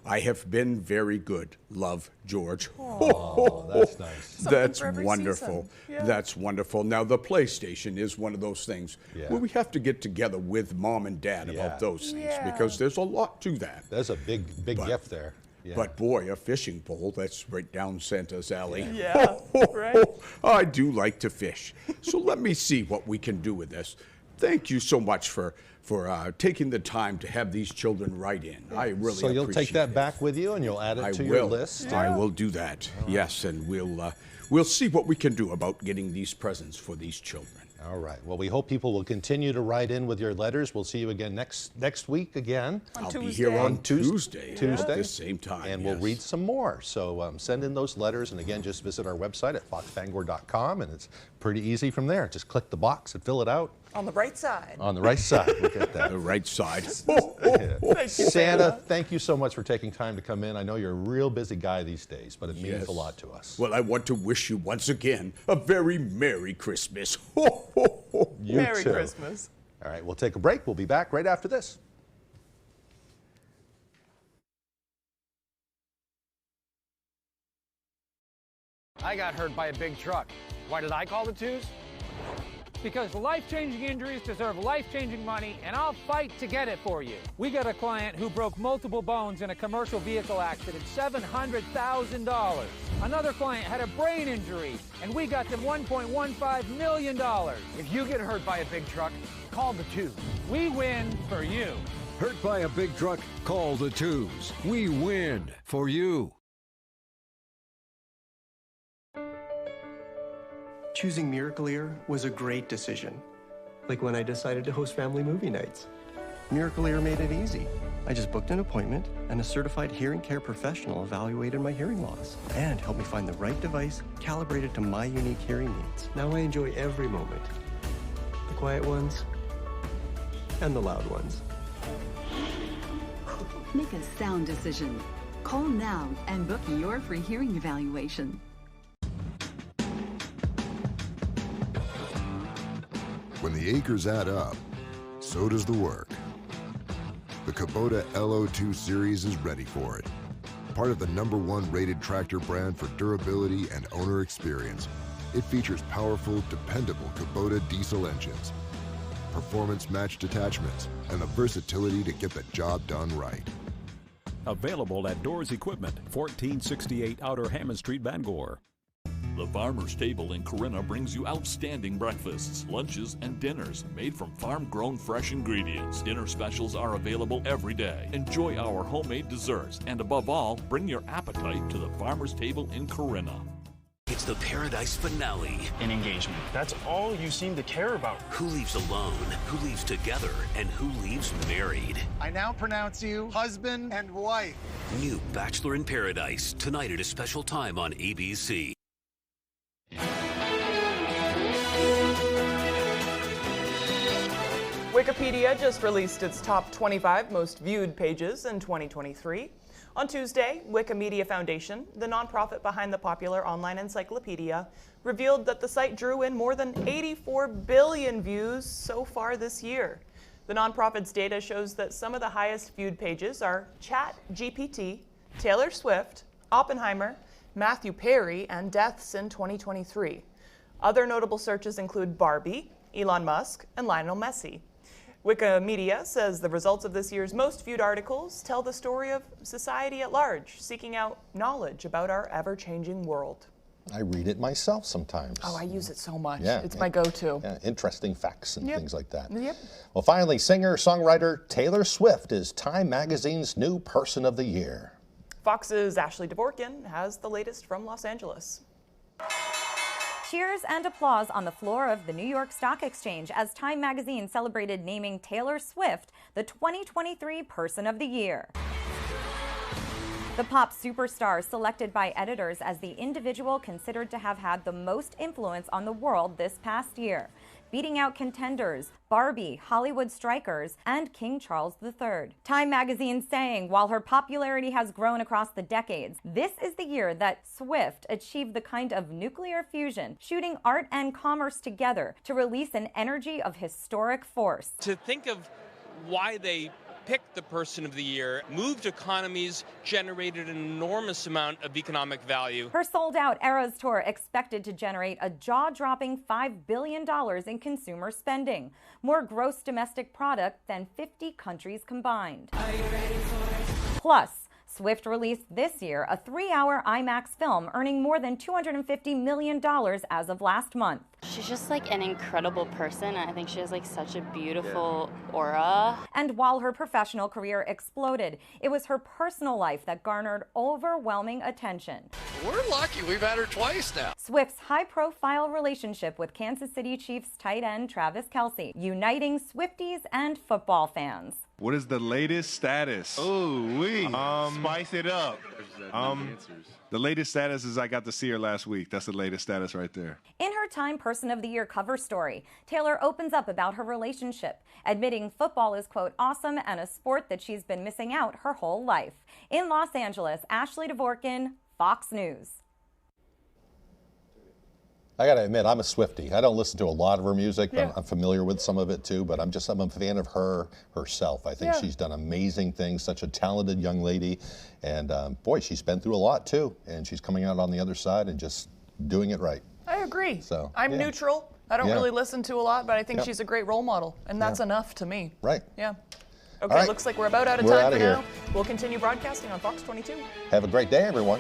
I have been very good. Love, George. Oh, that's nice. That's for every wonderful. season. Yeah. That's wonderful. Now, the PlayStation is one of those things where we have to get together with Mom and Dad about those things because there's a lot to that. There's a big gift there. Yeah. But boy, a fishing pole, that's right down Santa's alley. Yeah, right. I do like to fish. So let me see what we can do with this. Thank you so much for taking the time to have these children write in. I really So you'll appreciate take that it. back with you and you'll add it I to will. your list? I will do that. Yes, and we'll see what we can do about getting these presents for these children. All right. Well, we hope people will continue to write in with your letters. We'll see you again next week again. I'll be here on Tuesday. At the same time. And we'll read some more. So send in those letters. And again, just visit our website at foxbangor.com. And it's pretty easy from there. Just click the box and fill it out. On the right side. On the right side. Look at that. The right side. Santa, thank you so much for taking time to come in. I know you're a real busy guy these days, but it means Yes. a lot to us. Well, I want to wish you once again a very Merry Christmas. You Merry too. Christmas. All right, we'll take a break. We'll be back right after this. I got hurt by a big truck. Why did I call the twos? Because life-changing injuries deserve life-changing money, and I'll fight to get it for you. We got a client who broke multiple bones in a commercial vehicle accident, $700,000. Another client had a brain injury, and we got them $1.15 million. If you get hurt by a big truck, call the twos. We win for you. Hurt by a big truck? Call the twos. We win for you. Choosing Miracle Ear was a great decision. Like when I decided to host family movie nights. Miracle Ear made it easy. I just booked an appointment and a certified hearing care professional evaluated my hearing loss and helped me find the right device calibrated to my unique hearing needs. Now I enjoy every moment. The quiet ones and the loud ones. Make a sound decision. Call now and book your free hearing evaluation. When the acres add up, so does the work. The Kubota LO2 Series is ready for it. Part of the #1 rated tractor brand for durability and owner experience, it features powerful, dependable Kubota diesel engines, performance-matched attachments, and the versatility to get the job done right. Available at Doors Equipment, 1468 Outer Hammond Street, Bangor. The Farmer's Table in Corinna brings you outstanding breakfasts, lunches, and dinners made from farm-grown fresh ingredients. Dinner specials are available every day. Enjoy our homemade desserts, and above all, bring your appetite to the Farmer's Table in Corinna. It's the Paradise finale. An engagement. That's all you seem to care about. Who leaves alone, who leaves together, and who leaves married? I now pronounce you husband and wife. New Bachelor in Paradise, tonight at a special time on ABC. Wikipedia just released its top 25 most viewed pages in 2023. On Tuesday, Wikimedia Foundation, the nonprofit behind the popular online encyclopedia, revealed that the site drew in more than 84 billion views so far this year. The nonprofit's data shows that some of the highest viewed pages are ChatGPT, Taylor Swift, Oppenheimer, Matthew Perry, and deaths in 2023. Other notable searches include Barbie, Elon Musk, and Lionel Messi. Wikimedia says the results of this year's most viewed articles tell the story of society at large, seeking out knowledge about our ever-changing world. I read it myself sometimes. Oh, I use it so much. Yeah, It's my go-to. Yeah, interesting facts and things like that. Yep. Well, finally, singer-songwriter Taylor Swift is Time Magazine's new Person of the Year. Fox's Ashley Dvorkin has the latest from Los Angeles. Cheers and applause on the floor of the New York Stock Exchange as Time magazine celebrated naming Taylor Swift the 2023 Person of the Year. The pop superstar selected by editors as the individual considered to have had the most influence on the world this past year, beating out contenders Barbie, Hollywood Strikers, and King Charles III. Time magazine saying while her popularity has grown across the decades, this is the year that Swift achieved the kind of nuclear fusion, shooting art and commerce together to release an energy of historic force. To think of why they picked the Person of the Year, moved economies, generated an enormous amount of economic value. Her sold-out Eras tour expected to generate a jaw-dropping $5 billion in consumer spending, more gross domestic product than 50 countries combined. Plus, Swift released this year a 3-hour IMAX film earning more than $250 million as of last month. She's just like an incredible person. I think she has like such a beautiful aura. And while her professional career exploded, it was her personal life that garnered overwhelming attention. We're lucky we've had her twice now. Swift's high-profile relationship with Kansas City Chiefs tight end Travis Kelce, uniting Swifties and football fans. What is the latest status? Spice it up. The latest status is I got to see her last week. That's the latest status right there. In her Time Person of the Year cover story, Taylor opens up about her relationship, admitting football is, quote, awesome and a sport that she's been missing out her whole life. In Los Angeles, Ashley Dvorkin, Fox News. I got to admit, I'm a Swiftie. I don't listen to a lot of her music, but I'm familiar with some of it too, but I'm a fan of her herself. I think she's done amazing things, such a talented young lady, and boy, she's been through a lot too, and she's coming out on the other side and just doing it right. I agree. So I'm neutral. I don't really listen to a lot, but I think she's a great role model, and that's enough to me. Right. Yeah. Okay, looks like we're about out of time for now. We'll continue broadcasting on Fox 22. Have a great day, everyone.